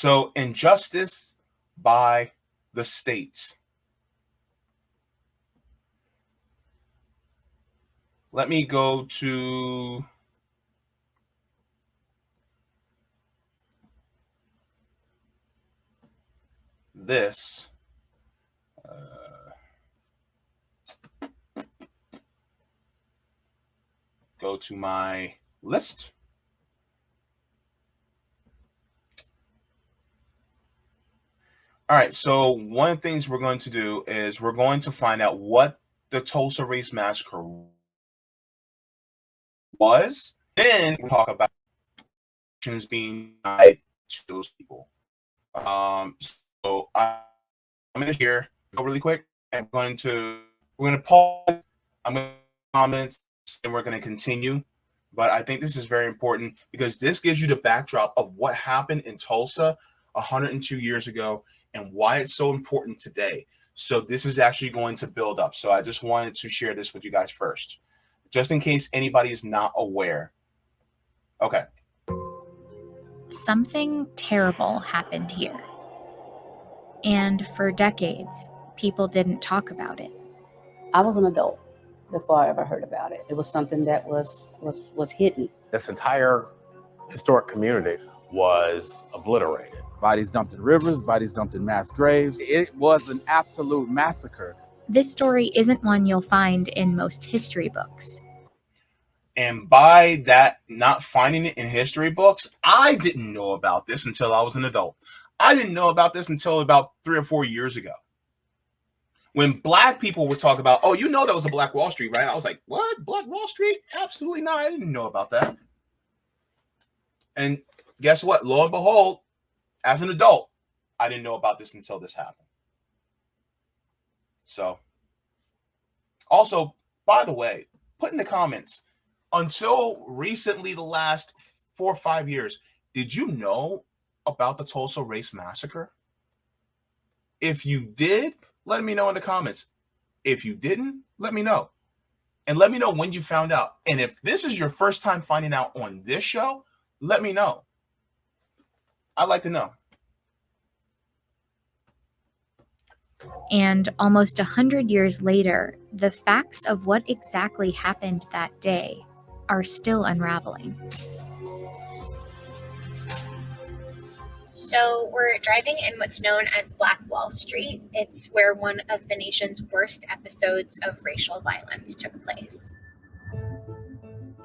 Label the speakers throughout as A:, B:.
A: So injustice by the states. Let me go to this. Go to my list. All right, so one of the things we're going to do is we're going to find out what the Tulsa Race Massacre was. Then we'll talk about actions being tied to those people. So I'm going to share really quick. We're going to pause. I'm going to comments and we're going to continue. But I think this is very important because this gives you the backdrop of what happened in Tulsa 102 years ago and why it's so important today. So this is actually going to build up. So I just wanted to share this with you guys first, just in case anybody is not aware. Okay.
B: Something terrible happened here. And for decades, people didn't talk about it.
C: I was an adult before I ever heard about it. It was something that was hidden.
D: This entire historic community was obliterated.
E: Bodies dumped in rivers, bodies dumped in mass graves. It was an absolute massacre.
B: This story isn't one you'll find in most history books.
A: And by that, not finding it in history books, I didn't know about this until I was an adult. I didn't know about this until about 3 or 4 years ago. When black people were talking about, oh, you know that was a Black Wall Street, right? I was like, what? Black Wall Street? Absolutely not. I didn't know about that. And guess what? Lo and behold, as an adult, I didn't know about this until this happened. So, also, by the way, put in the comments, until recently, the last 4 or 5 years, did you know about the Tulsa Race Massacre? If you did, let me know in the comments. If you didn't, let me know. And let me know when you found out. And if this is your first time finding out on this show, let me know. I'd like to know.
B: And almost 100 years later, the facts of what exactly happened that day are still unraveling.
F: So we're driving in what's known as Black Wall Street. It's where one of the nation's worst episodes of racial violence took place.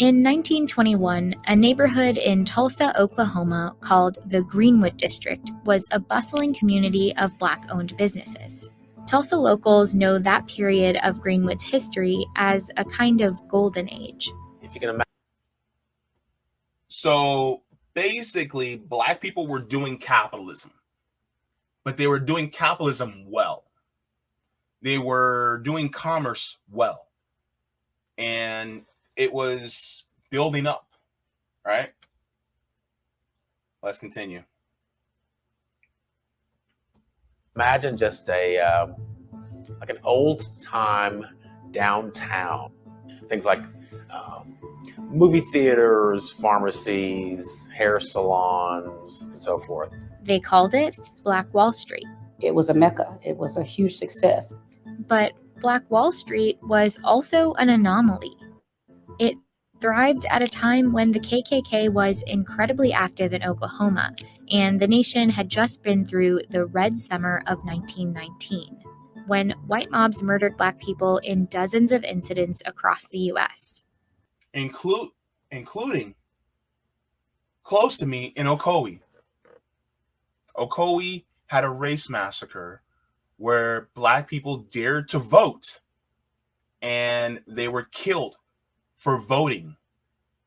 B: In 1921, a neighborhood in Tulsa, Oklahoma called the Greenwood District was a bustling community of Black-owned businesses. Tulsa locals know that period of Greenwood's history as a kind of golden age.
D: If you can imagine.
A: So basically, black people were doing capitalism, but they were doing capitalism well. They were doing commerce well. And it was building up, right? Let's continue.
D: Imagine just like an old-time downtown. Things like movie theaters, pharmacies, hair salons, and so forth.
B: They called it Black Wall Street.
C: It was a mecca. It was a huge success.
B: But Black Wall Street was also an anomaly. It thrived at a time when the KKK was incredibly active in Oklahoma, and the nation had just been through the Red Summer of 1919, when white mobs murdered Black people in dozens of incidents across the U.S.
A: Including close to me in Ocoee. Ocoee had a race massacre where Black people dared to vote, and they were killed for voting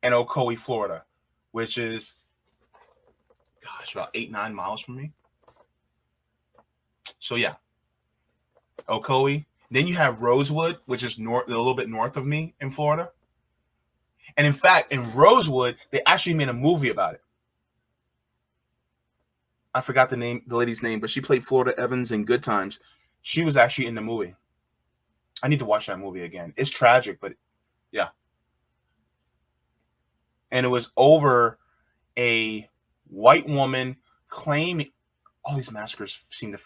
A: in Ocoee, Florida, which is, about 8-9 miles from me. So yeah, Ocoee. Then you have Rosewood, which is a little bit north of me in Florida. And in fact, in Rosewood, they actually made a movie about it. I forgot the lady's name, but she played Florida Evans in Good Times. She was actually in the movie. I need to watch that movie again. It's tragic, but yeah. And it was over a white woman claiming all these massacres seem to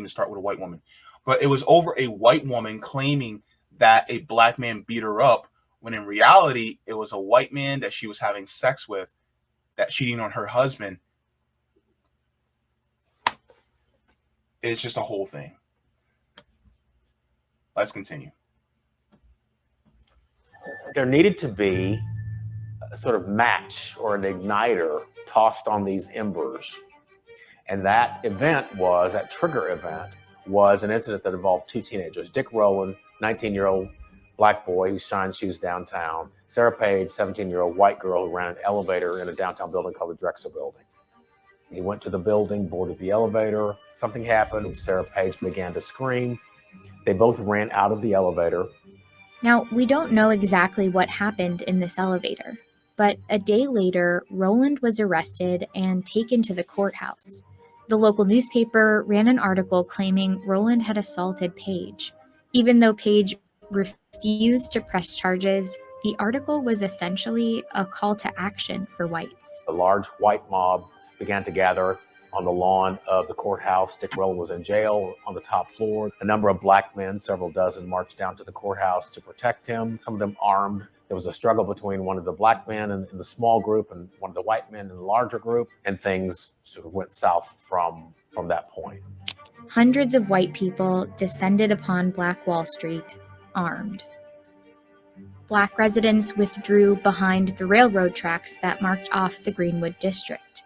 A: start with a white woman. But it was over a white woman claiming that a black man beat her up, when in reality, it was a white man that she was having sex with, that cheating on her husband. It's just a whole thing. Let's continue.
D: There needed to be a sort of match or an igniter tossed on these embers. And that trigger event was an incident that involved two teenagers, Dick Rowland, 19-year-old black boy who shined shoes downtown, Sarah Page, 17-year-old white girl who ran an elevator in a downtown building called the Drexel Building. He went to the building, boarded the elevator. Something happened, and Sarah Page began to scream. They both ran out of the elevator.
B: Now, we don't know exactly what happened in this elevator, but a day later, Rowland was arrested and taken to the courthouse. The local newspaper ran an article claiming Rowland had assaulted Page. Even though Page refused to press charges, the article was essentially a call to action for whites.
D: A large white mob began to gather on the lawn of the courthouse. Dick Rowland was in jail on the top floor. A number of black men, several dozen, marched down to the courthouse to protect him, some of them armed. There was a struggle between one of the black men in the small group and one of the white men in the larger group, and things sort of went south from that point.
B: Hundreds of white people descended upon Black Wall Street, armed. Black residents withdrew behind the railroad tracks that marked off the Greenwood district.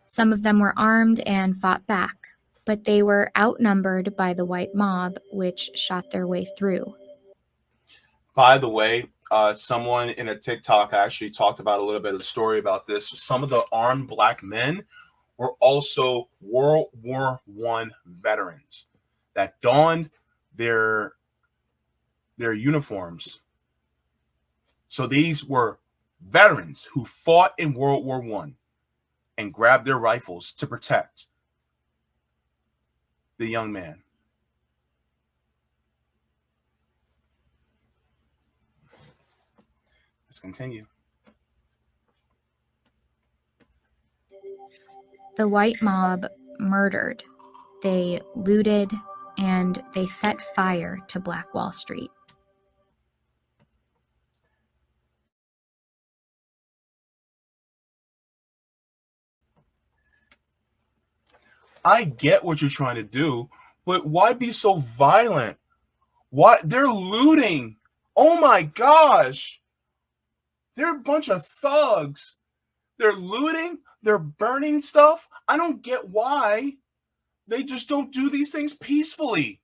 B: Some of them were armed and fought back, but they were outnumbered by the white mob, which shot their way through.
A: By the way, someone in a TikTok actually talked about a little bit of the story about this. Some of the armed black men were also World War I veterans that donned their uniforms. So these were veterans who fought in World War I and grabbed their rifles to protect the young man. Let's continue.
B: The white mob murdered, they looted, and they set fire to Black Wall Street.
A: I get what you're trying to do, but why be so violent? Why? They're looting. Oh my gosh. They're a bunch of thugs. They're looting. They're burning stuff. I don't get why they just don't do these things peacefully.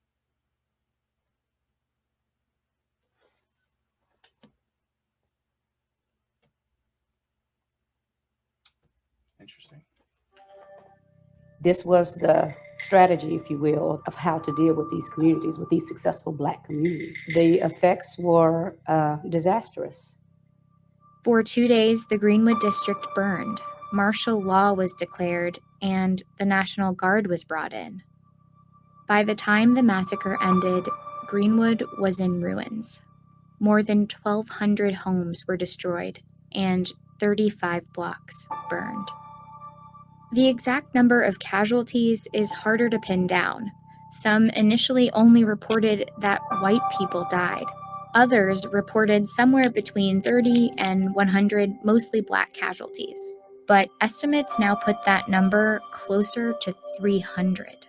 A: Interesting.
C: This was the strategy, if you will, of how to deal with these communities, with these successful Black communities. The effects were disastrous.
B: For 2 days, the Greenwood district burned. Martial law was declared, and the National Guard was brought in. By the time the massacre ended, Greenwood was in ruins. More than 1,200 homes were destroyed, and 35 blocks burned. The exact number of casualties is harder to pin down. Some initially only reported that white people died. Others reported somewhere between 30 and 100 mostly Black casualties. But estimates now put that number closer to 300.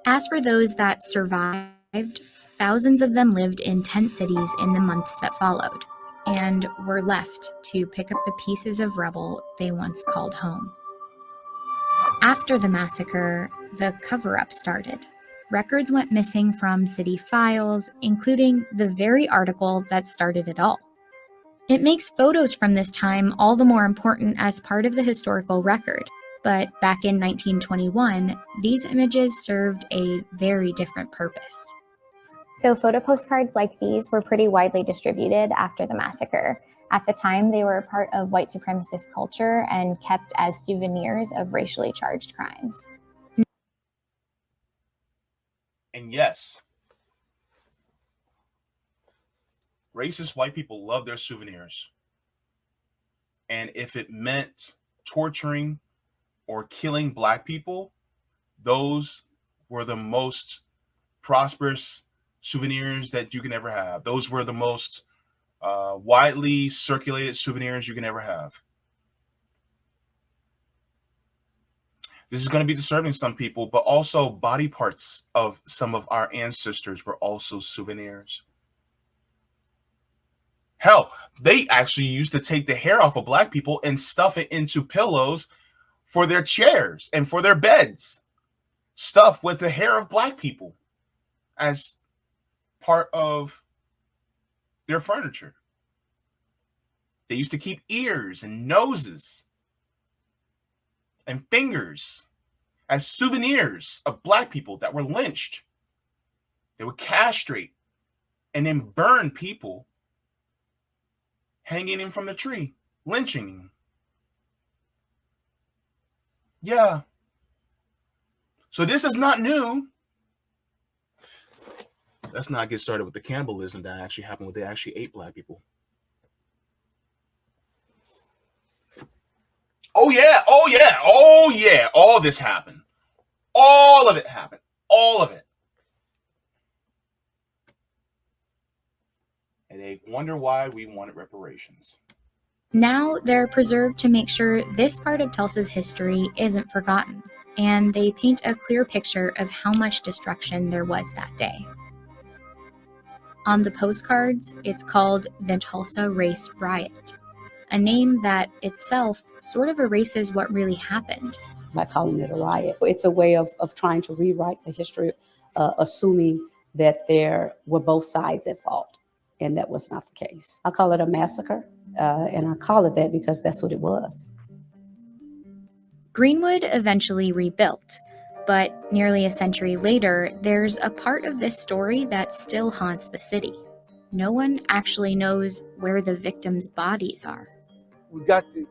B: As for those that survived, thousands of them lived in tent cities in the months that followed, and were left to pick up the pieces of rubble they once called home. After the massacre, the cover-up started. Records went missing from city files, including the very article that started it all. It makes photos from this time all the more important as part of the historical record, but back in 1921, these images served a very different purpose.
F: So photo postcards like these were pretty widely distributed after the massacre. At the time, they were a part of white supremacist culture and kept as souvenirs of racially charged crimes.
A: And yes, racist white people love their souvenirs. And if it meant torturing or killing Black people, those were the most prosperous souvenirs that you can ever have. Those were the most widely circulated souvenirs you can ever have. This is going to be disturbing to some people, but also body parts of some of our ancestors were also souvenirs. Hell, they actually used to take the hair off of black people and stuff it into pillows for their chairs and for their beds. Stuff with the hair of black people as part of their furniture. They used to keep ears and noses and fingers as souvenirs of black people that were lynched. They would castrate and then burn people, hanging him from the tree, lynching him. Yeah. So this is not new. Let's not get started with the cannibalism that actually happened when they actually ate black people. Oh yeah, oh yeah, oh yeah. All this happened. All of it happened. All of it. And they wonder why we wanted reparations.
B: Now they're preserved to make sure this part of Tulsa's history isn't forgotten, and they paint a clear picture of how much destruction there was that day. On the postcards, it's called the Tulsa Race Riot, a name that itself sort of erases what really happened.
C: By calling it a riot, it's a way of trying to rewrite the history, assuming that there were both sides at fault, and that was not the case. I call it a massacre, and I call it that because that's what it was.
B: Greenwood eventually rebuilt, but nearly a century later, there's a part of this story that still haunts the city. No one actually knows where the victims' bodies are.
G: We got to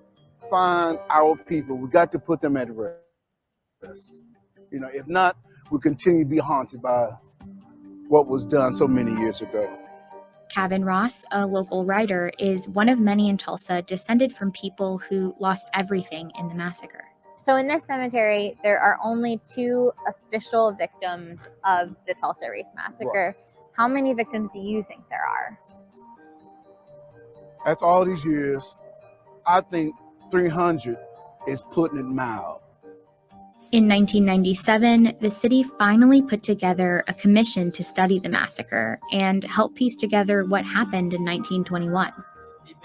G: find our people. We got to put them at rest. You know, if not, we'll continue to be haunted by what was done so many years ago.
B: Kevin Ross, a local writer, is one of many in Tulsa descended from people who lost everything in the massacre.
F: So in this cemetery, there are only 2 official victims of the Tulsa Race Massacre. Right. How many victims do you think there are?
G: After all these years, I think 300 is putting it mild.
B: In 1997, the city finally put together a commission to study the massacre and help piece together what happened in 1921.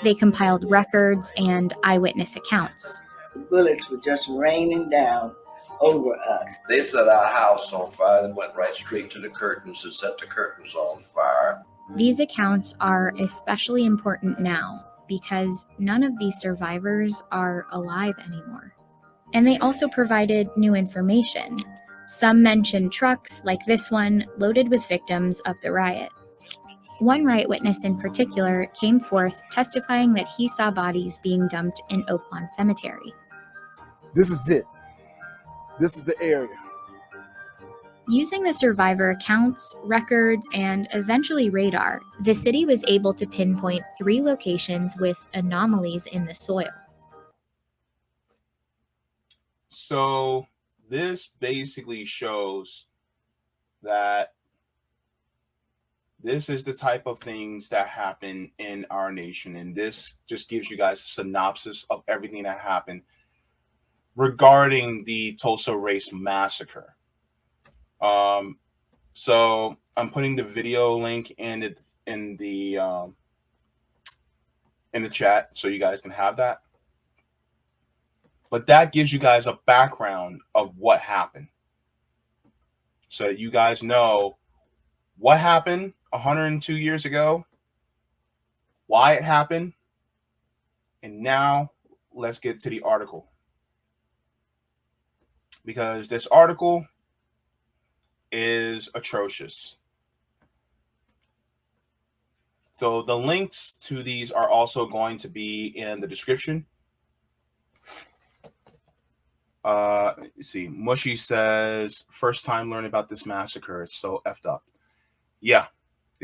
B: They compiled records and eyewitness accounts.
H: The bullets were just raining down over us.
I: They set our house on fire and went right straight to the curtains and set the curtains on fire.
B: These accounts are especially important now because none of these survivors are alive anymore. And they also provided new information. Some mentioned trucks, like this one, loaded with victims of the riot. One riot witness in particular came forth testifying that he saw bodies being dumped in Oaklawn Cemetery.
G: This is it. This is the area.
B: Using the survivor accounts, records, and eventually radar, the city was able to pinpoint 3 locations with anomalies in the soil.
A: So this basically shows that this is the type of things that happen in our nation. And this just gives you guys a synopsis of everything that happened regarding the Tulsa Race Massacre. So I'm putting the video link in the chat so you guys can have that. But that gives you guys a background of what happened. So you guys know what happened 102 years ago, why it happened, and now let's get to the article. Because this article is atrocious. So the links to these are also going to be in the description. See, Mushy says, first time learning about this massacre. It's so effed up. Yeah,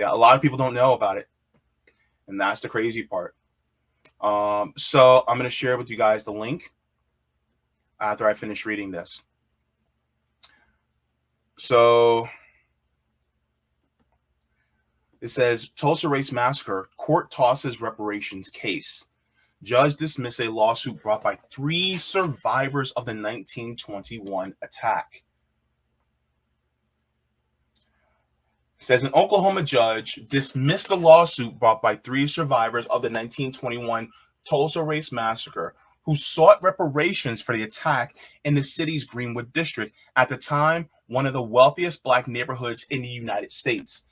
A: a lot of people don't know about it. And that's the crazy part. So I'm going to share with you guys the link after I finish reading this. So it says Tulsa Race Massacre, court tosses reparations case. Judge dismissed a lawsuit brought by 3 survivors of the 1921 attack. It says an Oklahoma judge dismissed the lawsuit brought by 3 survivors of the 1921 Tulsa Race Massacre who sought reparations for the attack in the city's Greenwood district, at the time one of the wealthiest Black neighborhoods in the United States.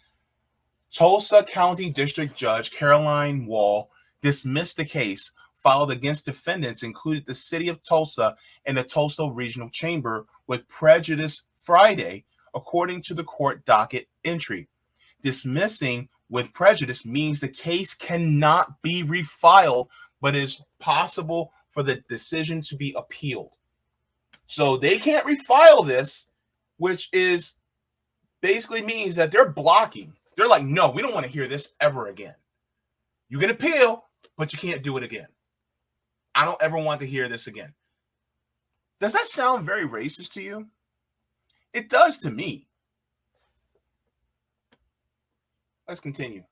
A: Tulsa County District Judge Caroline Wall dismissed the case filed against defendants, including the city of Tulsa and the Tulsa Regional Chamber, with prejudice Friday, according to the court docket entry. Dismissing with prejudice means the case cannot be refiled, but is possible for the decision to be appealed. So they can't refile this, which is basically means that they're blocking. They're like, no, we don't want to hear this ever again. You can appeal, but you can't do it again. I don't ever want to hear this again. Does that sound very racist to you? It does to me. Let's continue. It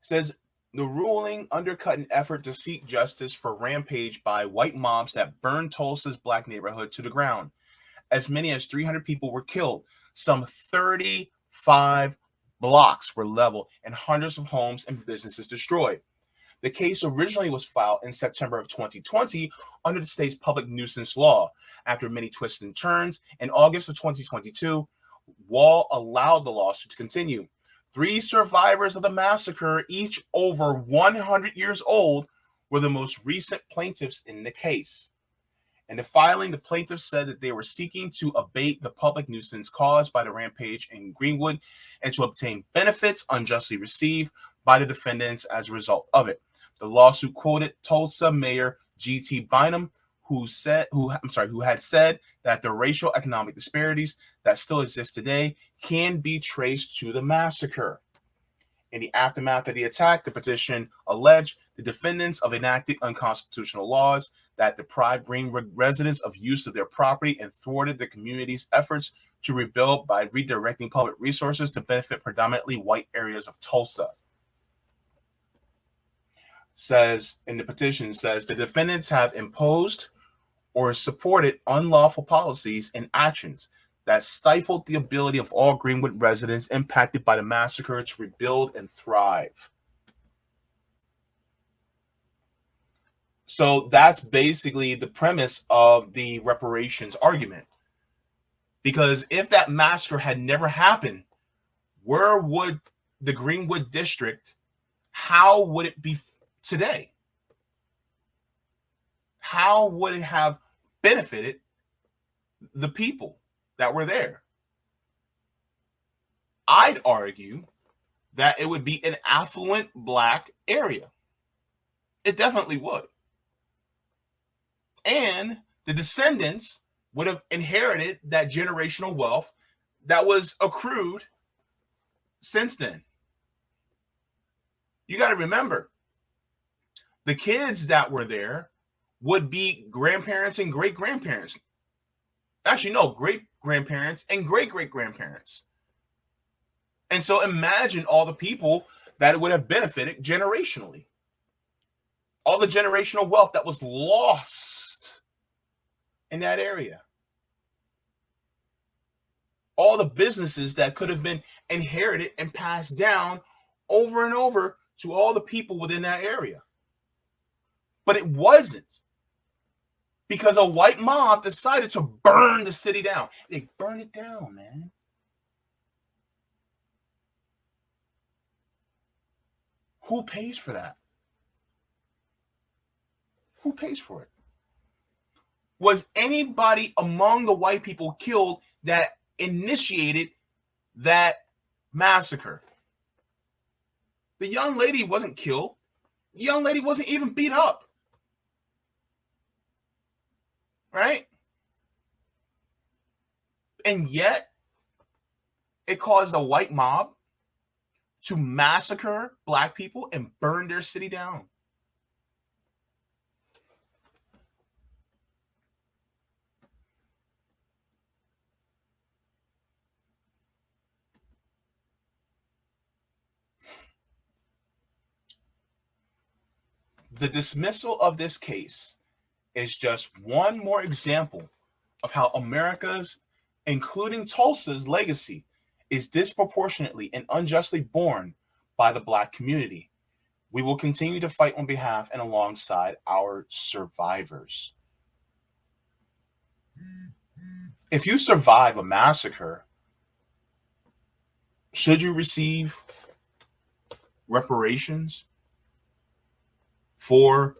A: says the ruling undercut an effort to seek justice for rampage by white mobs that burned Tulsa's Black neighborhood to the ground. As many as 300 people were killed. Some 35 blocks were leveled and hundreds of homes and businesses destroyed. The case originally was filed in September of 2020 under the state's public nuisance law. After many twists and turns, in August of 2022, Wall allowed the lawsuit to continue. 3 survivors of the massacre, each over 100 years old, were the most recent plaintiffs in the case. In the filing, the plaintiffs said that they were seeking to abate the public nuisance caused by the rampage in Greenwood and to obtain benefits unjustly received by the defendants as a result of it. The lawsuit quoted Tulsa Mayor G.T. Bynum, who had said that the racial economic disparities that still exist today can be traced to the massacre. In the aftermath of the attack, the petition alleged the defendants of enacted unconstitutional laws that deprived Greenwood residents of use of their property and thwarted the community's efforts to rebuild by redirecting public resources to benefit predominantly white areas of Tulsa. Says in the petition, says the defendants have imposed or supported unlawful policies and actions that stifled the ability of all Greenwood residents impacted by the massacre to rebuild and thrive. So that's basically the premise of the reparations argument. Because if that massacre had never happened, where would the Greenwood district, how would it be today? How would it have benefited the people that were there? I'd argue that it would be an affluent Black area. It definitely would. And the descendants would have inherited that generational wealth that was accrued since then. You got to remember, the kids that were there would be grandparents and great-grandparents. Actually, no, great-grandparents and great-great-grandparents. And so imagine all the people that would have benefited generationally. All the generational wealth that was lost in that area. All the businesses that could have been inherited and passed down over and over to all the people within that area. But it wasn't, because a white mob decided to burn the city down. They burned it down, man. Who pays for that? Who pays for it? Was anybody among the white people killed that initiated that massacre? The young lady wasn't killed. The young lady wasn't even beat up. Right? And yet, it caused a white mob to massacre Black people and burn their city down. the dismissal of this case is just one more example of how America's, including Tulsa's, legacy is disproportionately and unjustly borne by the Black community. We will continue to fight on behalf and alongside our survivors. If you survive a massacre, should you receive reparations for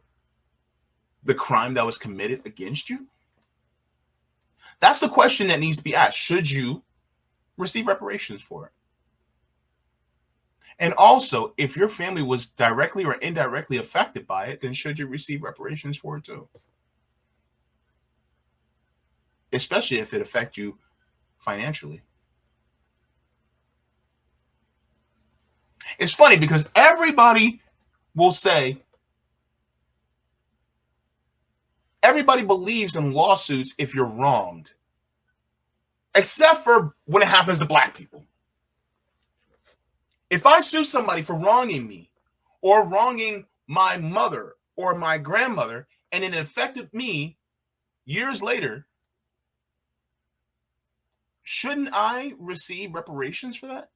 A: the crime that was committed against you? That's the question that needs to be asked. Should you receive reparations for it? And also, if your family was directly or indirectly affected by it, then should you receive reparations for it too? Especially if it affects you financially. It's funny because everybody will say, everybody believes in lawsuits if you're wronged, except for when it happens to Black people. If I sue somebody for wronging me or wronging my mother or my grandmother, and it affected me years later, shouldn't I receive reparations for that?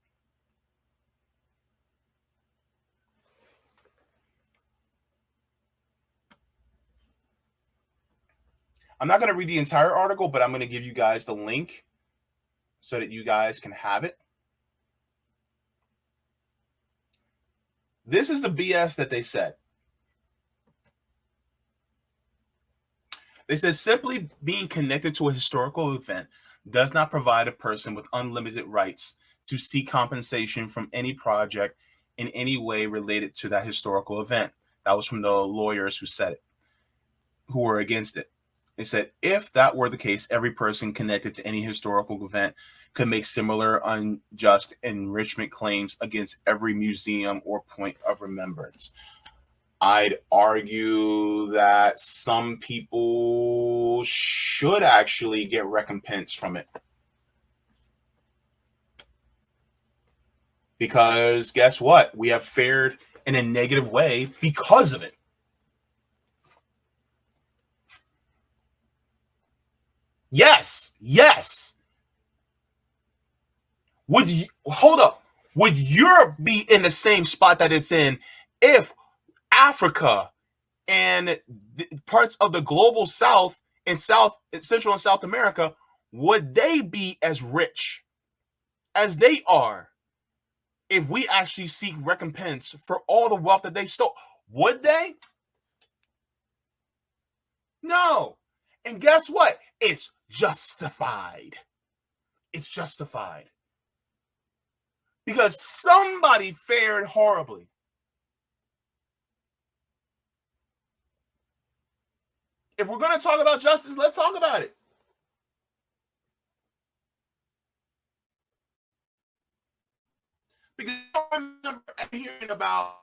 A: I'm not going to read the entire article, but I'm going to give you guys the link so that you guys can have it. This is the BS that they said. They said simply being connected to a historical event does not provide a person with unlimited rights to seek compensation from any project in any way related to that historical event. That was from the lawyers who said it, who were against it. They said, if that were the case, every person connected to any historical event could make similar unjust enrichment claims against every museum or point of remembrance. I'd argue that some people should actually get recompense from it. Because guess what? We have fared in a negative way because of it. Yes, yes. Hold up. Would Europe be in the same spot that it's in if Africa and parts of the global South and Central and South America, would they be as rich as they are if we actually seek recompense for all the wealth that they stole? Would they? No. And guess what? It's justified. It's justified. Because somebody fared horribly. If we're going to talk about justice, let's talk about it. Because I remember hearing about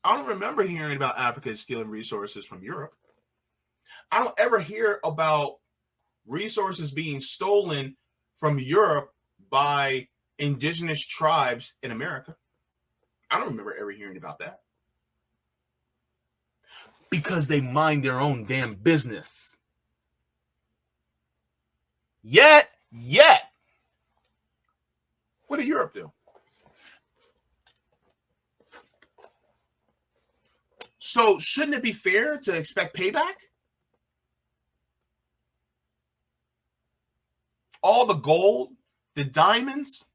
A: I don't remember hearing about Africa stealing resources from Europe. I don't ever hear about resources being stolen from Europe by indigenous tribes in America. I don't remember ever hearing about that. Because they mind their own damn business. Yet, what did Europe do? So shouldn't it be fair to expect payback? All the gold, the diamonds,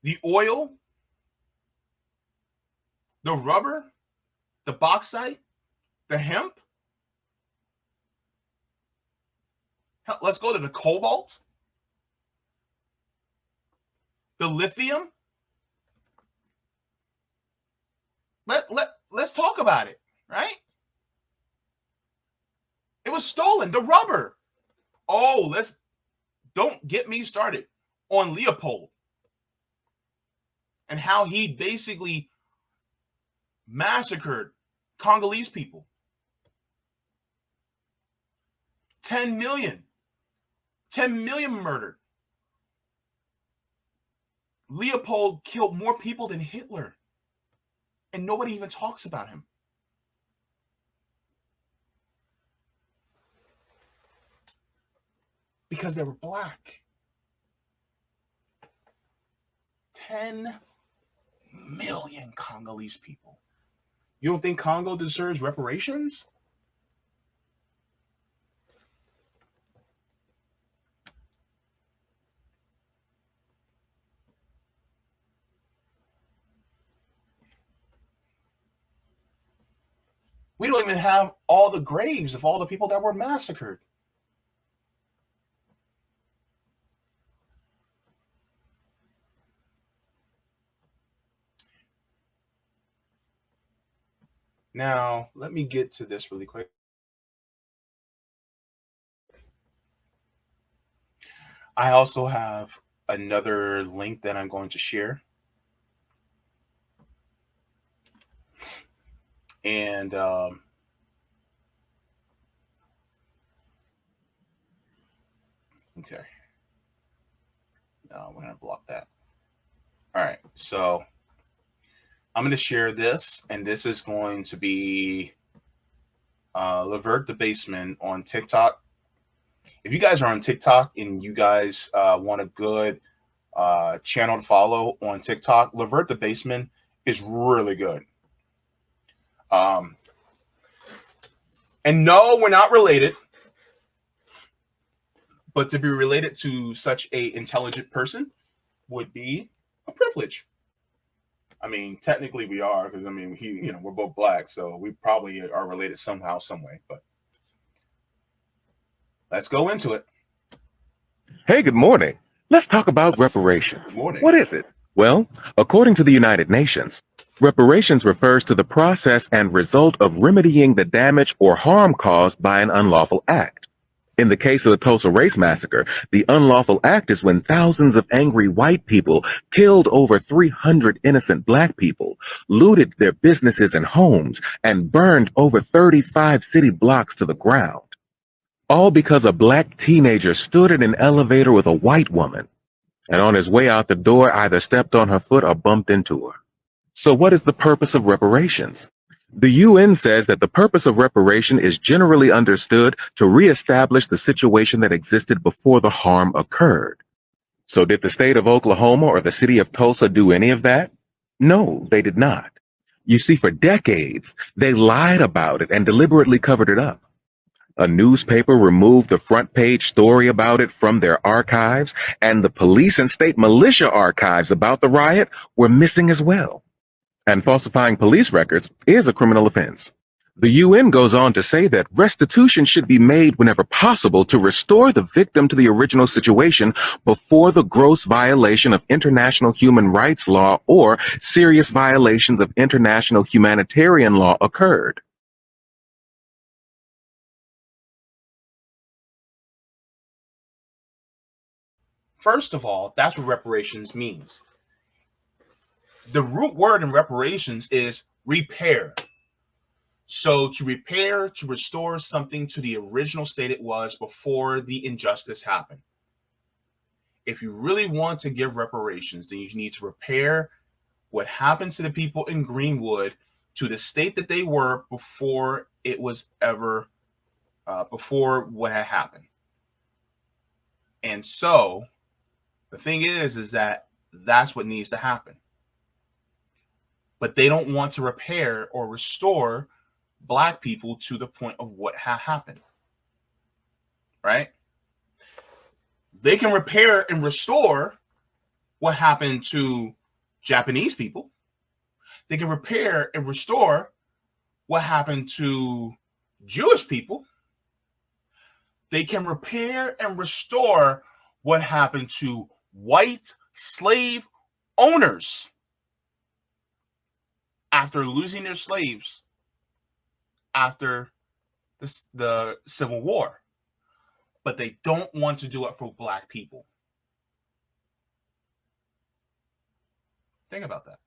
A: the oil, the rubber, the bauxite, the hemp. Hell, let's go to the cobalt, the lithium. Let's talk about it, right? It was stolen. The rubber. Oh, don't get me started on Leopold and how he basically massacred Congolese people. 10 million. 10 million murdered. Leopold killed more people than Hitler. And nobody even talks about him. Because they were black. 10 million Congolese people. You don't think Congo deserves reparations? We don't even have all the graves of all the people that were massacred. Now, let me get to this really quick. I also have another link that I'm going to share. And okay. No, we're going to block that. All right. So I'm going to share this, and this is going to be Levert the Baseman on TikTok. If you guys are on TikTok and you guys want a good channel to follow on TikTok, Levert the Baseman is really good. And no, we're not related, but to be related to such a intelligent person would be a privilege. I mean, technically we are, because I mean, we're both black, so we probably are related somehow, some way. But let's go into it.
J: Hey, good morning. Let's talk about reparations.
A: Good morning.
J: What is it? Well, according to the United Nations, reparations refers to the process and result of remedying the damage or harm caused by an unlawful act. In the case of the Tulsa Race Massacre, the unlawful act is when thousands of angry white people killed over 300 innocent black people, looted their businesses and homes, and burned over 35 city blocks to the ground. All because a black teenager stood in an elevator with a white woman, and on his way out the door either stepped on her foot or bumped into her. So what is the purpose of reparations? The UN says that the purpose of reparation is generally understood to reestablish the situation that existed before the harm occurred. So did the state of Oklahoma or the city of Tulsa do any of that? No, they did not. You see, for decades, they lied about it and deliberately covered it up. A newspaper removed the front page story about it from their archives, and the police and state militia archives about the riot were missing as well. And falsifying police records is a criminal offense. The UN goes on to say that restitution should be made whenever possible to restore the victim to the original situation before the gross violation of international human rights law or serious violations of international humanitarian law occurred.
A: First of all, that's what reparations means. The root word in reparations is repair. So to repair, to restore something to the original state it was before the injustice happened. If you really want to give reparations, then you need to repair what happened to the people in Greenwood to the state that they were before it was ever, before what had happened. And so the thing is that that's what needs to happen. But they don't want to repair or restore black people to the point of what happened, right? They can repair and restore what happened to Japanese people. They can repair and restore what happened to Jewish people. They can repair and restore what happened to white slave owners after losing their slaves after the Civil War. But they don't want to do it for black people. Think about that.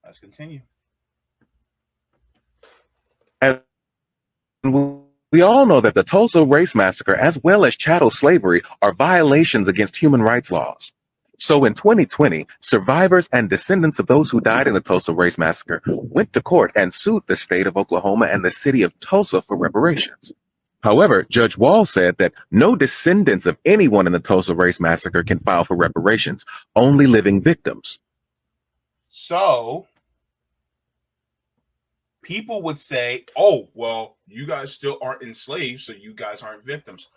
A: Let's continue.
J: And We all know that the Tulsa Race Massacre, as well as chattel slavery, are violations against human rights laws. So in 2020, survivors and descendants of those who died in the Tulsa Race Massacre went to court and sued the state of Oklahoma and the city of Tulsa for reparations. However, Judge Wall said that no descendants of anyone in the Tulsa Race Massacre can file for reparations, only living victims.
A: So people would say, oh, well, you guys still aren't enslaved, so you guys aren't victims.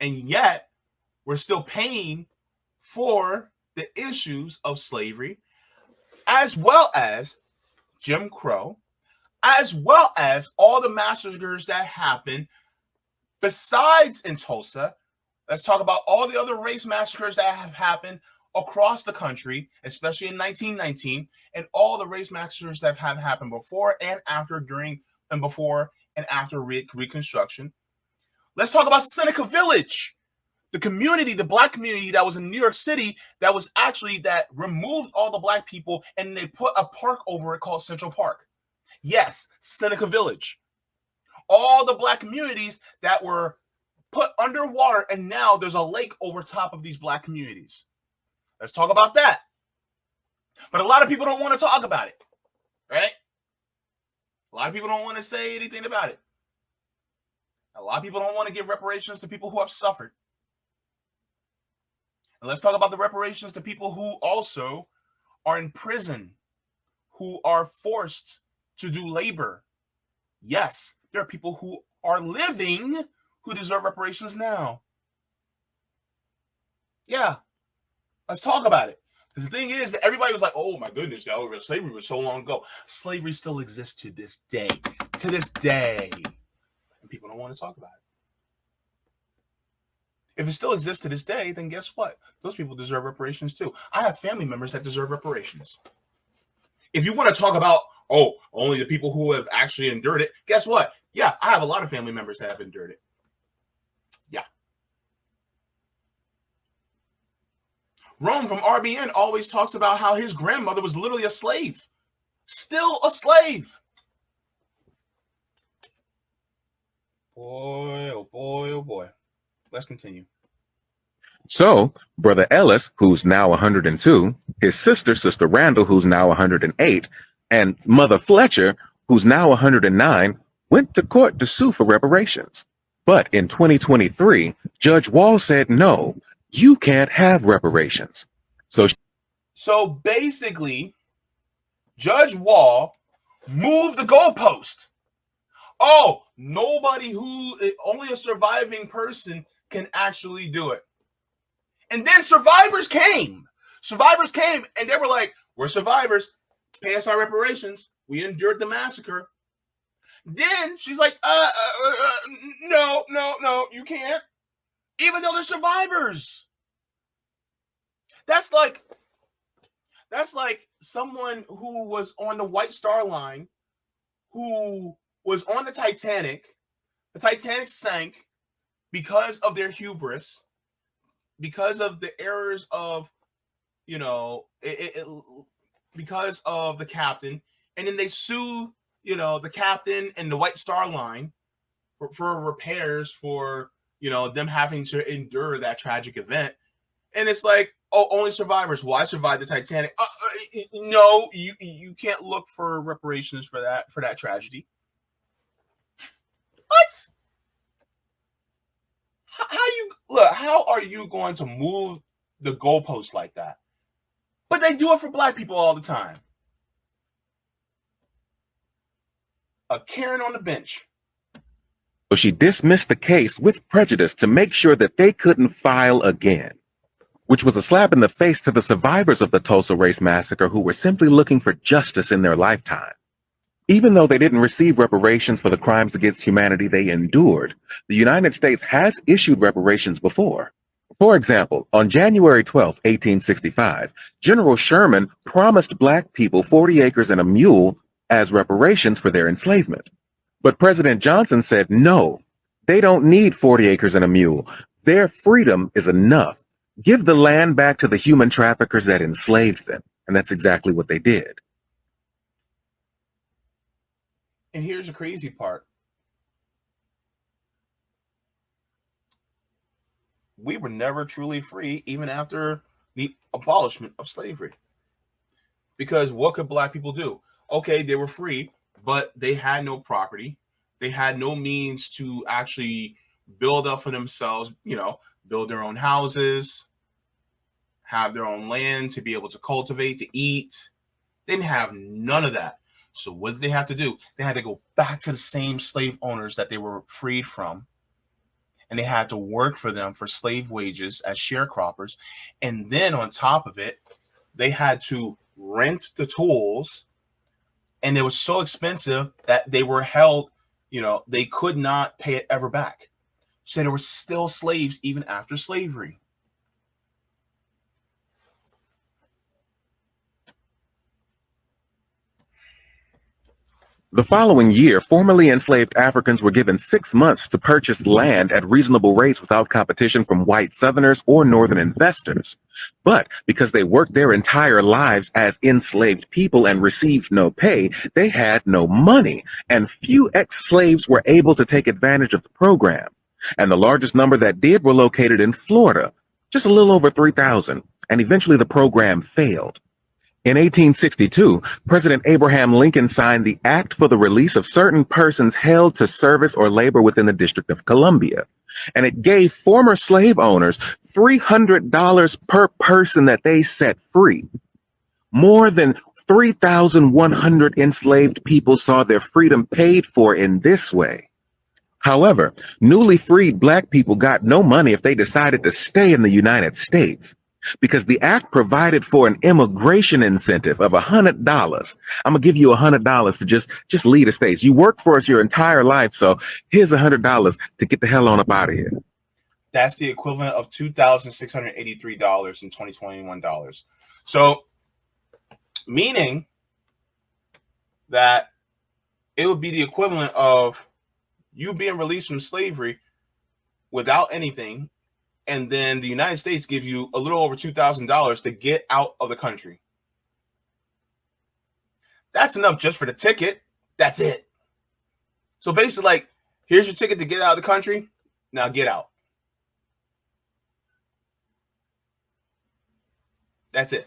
A: And yet, we're still paying for the issues of slavery, as well as Jim Crow, as well as all the massacres that happened besides in Tulsa. Let's talk about all the other race massacres that have happened across the country, especially in 1919, and all the race massacres that have happened before and after, during and before and after Reconstruction. Let's talk about Seneca Village, the community, the black community that was in New York City that was actually that removed all the black people and they put a park over it called Central Park. Yes, Seneca Village. All the black communities that were put underwater, and now there's a lake over top of these black communities. Let's talk about that. But a lot of people don't want to talk about it, right? A lot of people don't want to say anything about it. A lot of people don't want to give reparations to people who have suffered. And let's talk about the reparations to people who also are in prison, who are forced to do labor. Yes, there are people who are living who deserve reparations now. Yeah, let's talk about it. Because the thing is, everybody was like, oh my goodness, slavery was so long ago. Slavery still exists to this day. To this day. And people don't want to talk about it. If it still exists to this day, then guess what? Those people deserve reparations too. I have family members that deserve reparations. If you want to talk about, oh, only the people who have actually endured it, guess what? Yeah, I have a lot of family members that have endured it. Yeah. Rome from RBN always talks about how his grandmother was literally a slave. Still a slave. Boy, oh boy, oh boy. Let's continue.
J: So, Brother Ellis, who's now 102, his sister, Sister Randall, who's now 108, and Mother Fletcher, who's now 109, went to court to sue for reparations. But in 2023, Judge Wall said, no, you can't have reparations.
A: So basically, Judge Wall moved the goalpost. Oh, nobody only a surviving person can actually do it. And then survivors came. Survivors came and they were like, we're survivors. Pay us our reparations. We endured the massacre. Then she's like, no, you can't. Even though they're survivors. That's like someone who was on the White Star Line, who was on the Titanic. The Titanic sank because of their hubris, because of the errors of, because of the captain. And then they sue, the captain and the White Star Line for repairs for, them having to endure that tragic event. And it's like, oh, only survivors. Well, I survived the Titanic. No, you can't look for reparations for that tragedy. What? How are you going to move the goalpost like that? But they do it for black people all the time. A Karen on the bench.
J: So she dismissed the case with prejudice to make sure that they couldn't file again, which was a slap in the face to the survivors of the Tulsa Race Massacre who were simply looking for justice in their lifetime. Even though they didn't receive reparations for the crimes against humanity they endured, the United States has issued reparations before. For example, on January 12, 1865, General Sherman promised black people 40 acres and a mule as reparations for their enslavement. But President Johnson said, no, they don't need 40 acres and a mule. Their freedom is enough. Give the land back to the human traffickers that enslaved them. And that's exactly what they did.
A: And here's the crazy part. we were never truly free, even after the abolishment of slavery. Because what could black people do? Okay, they were free, but they had no property. They had no means to actually build up for themselves, build their own houses, have their own land to be able to cultivate, to eat. They didn't have none of that. So what did they have to do? They had to go back to the same slave owners that they were freed from. And they had to work for them for slave wages as sharecroppers. And then on top of it, they had to rent the tools. And it was so expensive that they were held, they could not pay it ever back. So there were still slaves even after slavery.
J: The following year, formerly enslaved Africans were given 6 months to purchase land at reasonable rates without competition from white Southerners or Northern investors. But because they worked their entire lives as enslaved people and received no pay, they had no money, and few ex-slaves were able to take advantage of the program. And the largest number that did were located in Florida, just a little over 3,000, and eventually the program failed. In 1862, President Abraham Lincoln signed the Act for the Release of Certain Persons Held to Service or Labor within the District of Columbia, and it gave former slave owners $300 per person that they set free. More than 3,100 enslaved people saw their freedom paid for in this way. However, newly freed black people got no money if they decided to stay in the United States, because the act provided for an immigration incentive of $100. I'm gonna give you $100 to just leave the States. You work for us your entire life, so here's $100 to get the hell on up out of here.
A: That's the equivalent of $2,683 in 2021 dollars. So, meaning that it would be the equivalent of you being released from slavery without anything, and then the United States gives you a little over $2,000 to get out of the country. That's enough just for the ticket. That's it. So basically, like, here's your ticket to get out of the country. Now get out. That's it.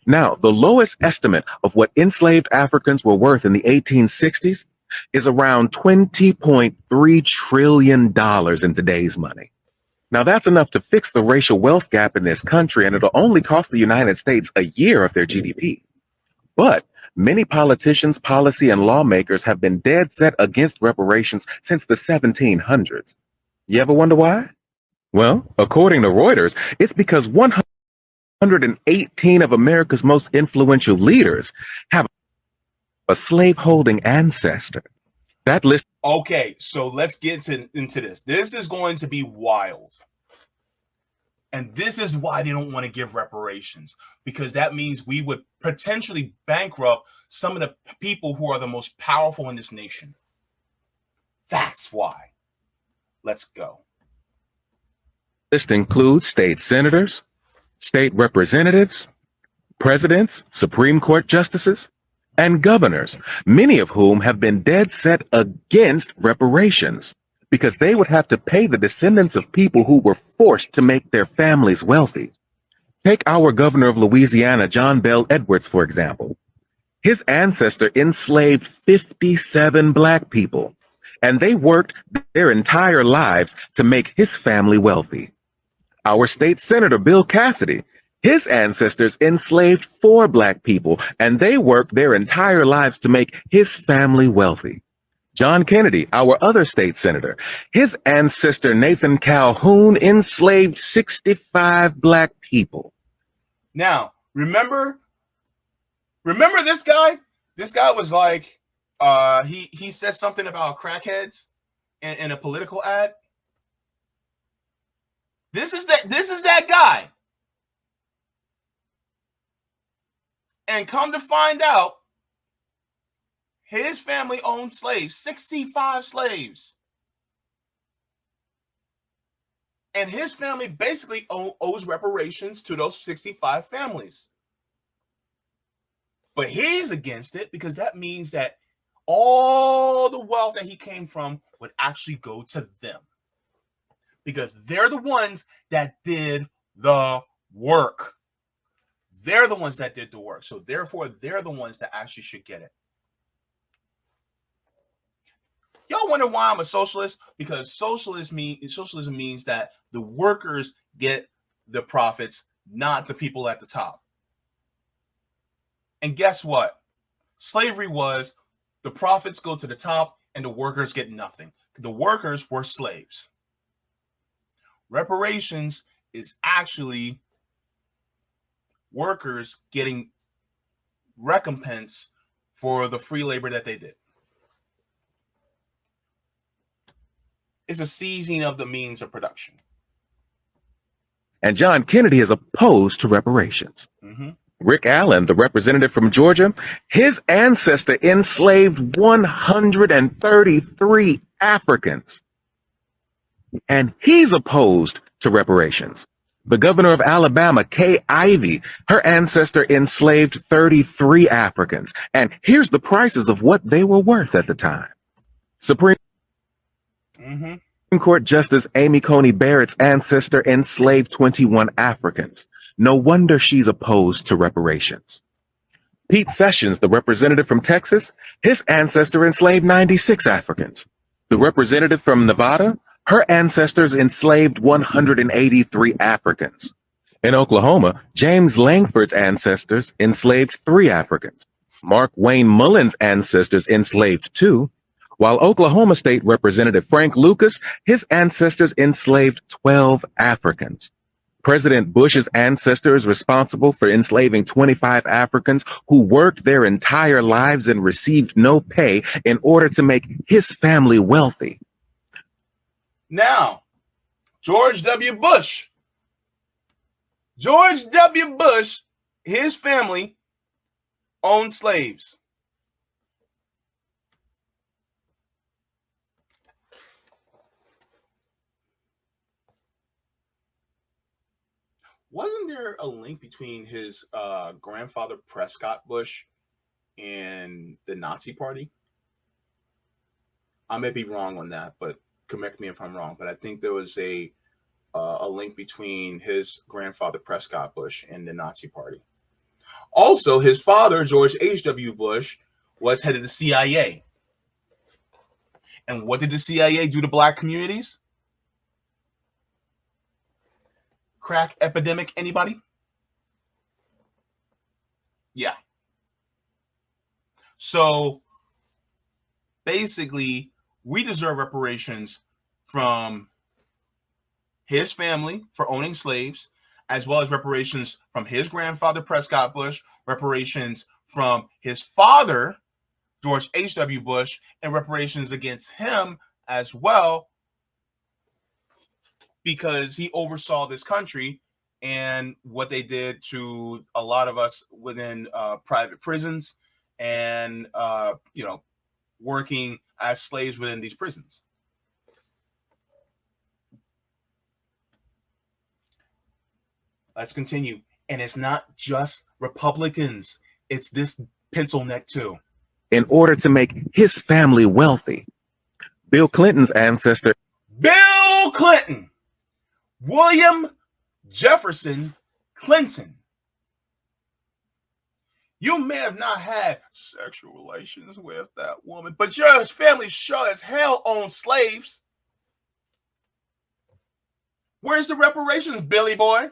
J: Now, the lowest estimate of what enslaved Africans were worth in the 1860s is around $20.3 trillion in today's money. Now, that's enough to fix the racial wealth gap in this country, and it'll only cost the United States a year of their GDP. But many politicians, policy, and lawmakers have been dead set against reparations since the 1700s. You ever wonder why? Well, according to Reuters, it's because 118 of America's most influential leaders have a slaveholding ancestor. That list.
A: Okay, so let's get into this. This is going to be wild. And this is why they don't want to give reparations, because that means we would potentially bankrupt some of the people who are the most powerful in this nation. That's why. Let's go.
J: List includes state senators, state representatives, presidents, Supreme Court justices, and governors, many of whom have been dead set against reparations because they would have to pay the descendants of people who were forced to make their families wealthy. Take our governor of Louisiana, John Bel Edwards, for example. His ancestor enslaved 57 black people, and they worked their entire lives to make his family wealthy. Our state senator, Bill Cassidy, his ancestors enslaved 4 black people, and they worked their entire lives to make his family wealthy. John Kennedy, our other state senator, his ancestor, Nathan Calhoun, enslaved 65 black people.
A: Now, remember this guy? This guy was like, he said something about crackheads in a political ad. This is that guy. And come to find out, his family owned slaves, 65 slaves. And his family basically owes reparations to those 65 families. But he's against it because that means that all the wealth that he came from would actually go to them, because they're the ones that did the work. They're the ones that did the work. So therefore, they're the ones that actually should get it. Y'all wonder why I'm a socialist? Because socialism means that the workers get the profits, not the people at the top. And guess what? Slavery was the profits go to the top and the workers get nothing. The workers were slaves. Reparations is actually workers getting recompense for the free labor that they did. It's a seizing of the means of production.
J: And John Kennedy is opposed to reparations. Rick Allen, the representative from Georgia, his ancestor enslaved 133 Africans. And he's opposed to reparations. The governor of Alabama, Kay Ivey, her ancestor enslaved 33 Africans. And here's the prices of what they were worth at the time. Supreme Court Justice Amy Coney Barrett's ancestor enslaved 21 Africans. No wonder she's opposed to reparations. Pete Sessions, the representative from Texas, his ancestor enslaved 96 Africans. The representative from Nevada, her ancestors enslaved 183 Africans. In Oklahoma, James Langford's ancestors enslaved 3 Africans. Mark Wayne Mullen's ancestors enslaved 2, while Oklahoma State Representative Frank Lucas, his ancestors enslaved 12 Africans. President Bush's ancestor is responsible for enslaving 25 Africans who worked their entire lives and received no pay in order to make his family wealthy.
A: Now, George W. Bush, his family owned slaves. Wasn't there a link between his grandfather Prescott Bush and the Nazi Party? I may be wrong on that, but correct me if I'm wrong. But I think there was a link between his grandfather Prescott Bush and the Nazi Party. Also, his father, George H.W. Bush, was head of the CIA. And what did the CIA do to black communities? Crack epidemic, anybody? Yeah. So basically, we deserve reparations from his family for owning slaves, as well as reparations from his grandfather, Prescott Bush, reparations from his father, George H.W. Bush, and reparations against him as well, because he oversaw this country and what they did to a lot of us within private prisons and, working as slaves within these prisons. Let's continue. And it's not just Republicans. It's this pencil neck too.
J: In order to make his family wealthy. Bill Clinton's ancestor.
A: Bill Clinton. William Jefferson Clinton. You may have not had sexual relations with that woman, but your family sure as hell owned slaves. Where's the reparations, Billy boy?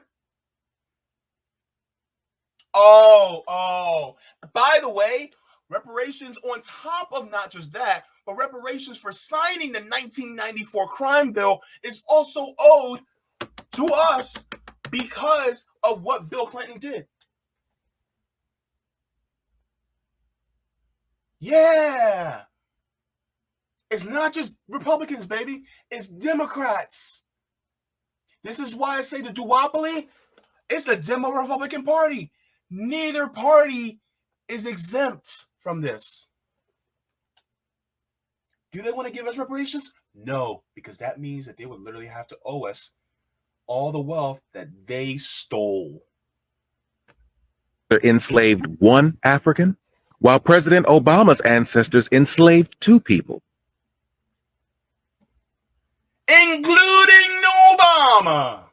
A: Oh. By the way, reparations on top of not just that, but reparations for signing the 1994 crime bill is also owed to us because of what Bill Clinton did. Yeah. It's not just Republicans, baby. It's Democrats. This is why I say the duopoly, it's the Demo-Republican Party. Neither party is exempt from this. Do they want to give us reparations? No, because that means that they would literally have to owe us all the wealth that they stole.
J: Enslaved 1 African, while President Obama's ancestors enslaved 2 people.
A: including Obama.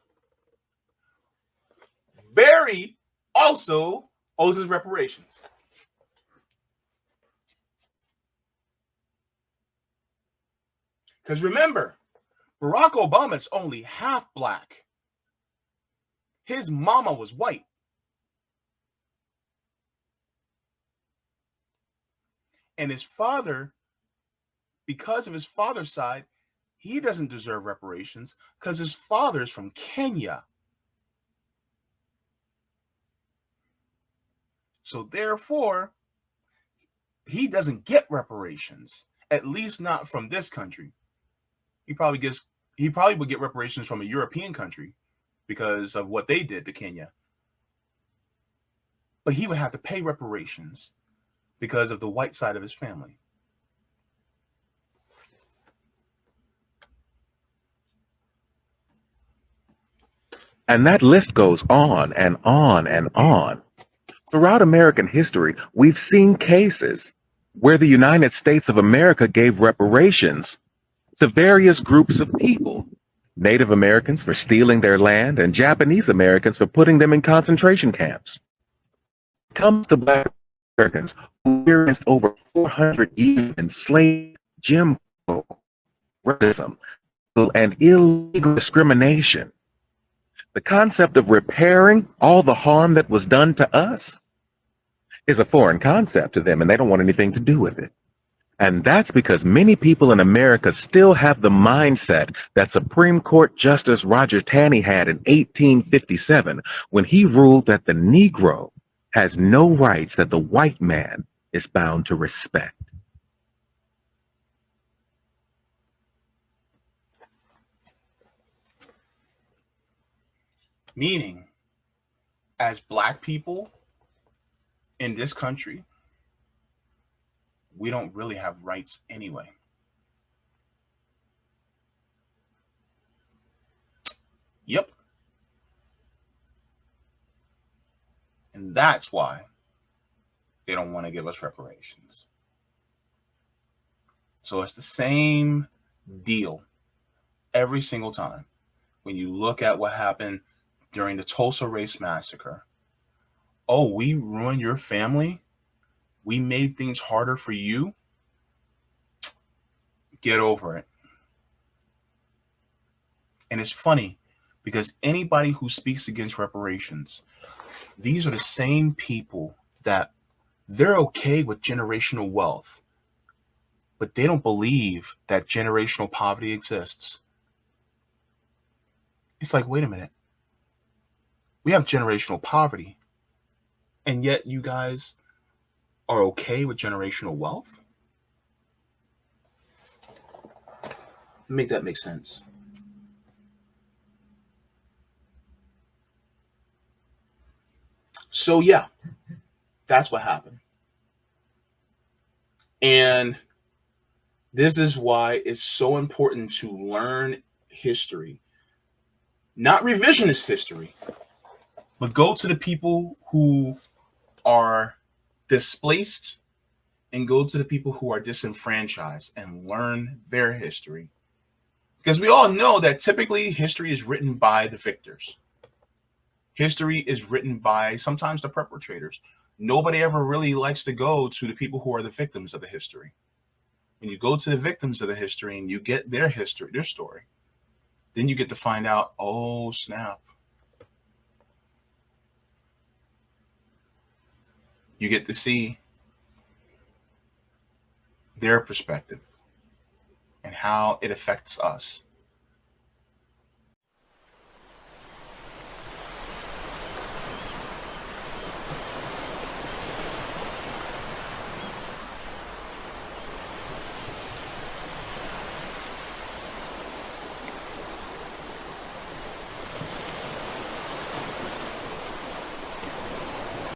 A: Barry also owes his reparations. Because remember, Barack Obama is only half black. His mama was white. And his father, because of his father's side, he doesn't deserve reparations because his father is from Kenya. So therefore, he doesn't get reparations, at least not from this country. He probably would get reparations from a European country because of what they did to Kenya. But he would have to pay reparations because of the white side of his family.
J: And that list goes on and on and on. Throughout American history, we've seen cases where the United States of America gave reparations to various groups of people. Native Americans for stealing their land and Japanese Americans for putting them in concentration camps. When it comes to Black Americans who experienced over 400 years of enslavement, Jim Crow, racism, and illegal discrimination, the concept of repairing all the harm that was done to us is a foreign concept to them, and they don't want anything to do with it. And that's because many people in America still have the mindset that Supreme Court Justice Roger Taney had in 1857 when he ruled that the Negro has no rights that the white man is bound to respect.
A: Meaning, as Black people in this country, we don't really have rights anyway. Yep. And that's why they don't want to give us reparations. So it's the same deal every single time. When you look at what happened during the Tulsa Race Massacre, oh, we ruined your family? We made things harder for you? Get over it. And it's funny because anybody who speaks against reparations, these are the same people that they're okay with generational wealth, but they don't believe that generational poverty exists. It's like, wait a minute. We have generational poverty, and yet you guys are okay with generational wealth? Make that make sense. So yeah, that's what happened. And this is why it's so important to learn history, not revisionist history, but go to the people who are displaced and go to the people who are disenfranchised and learn their history. Because we all know that typically history is written by the victors. History is written by sometimes the perpetrators. Nobody ever really likes to go to the people who are the victims of the history. When you go to the victims of the history and you get their history, their story, then you get to find out, oh, snap. You get to see their perspective and how it affects us.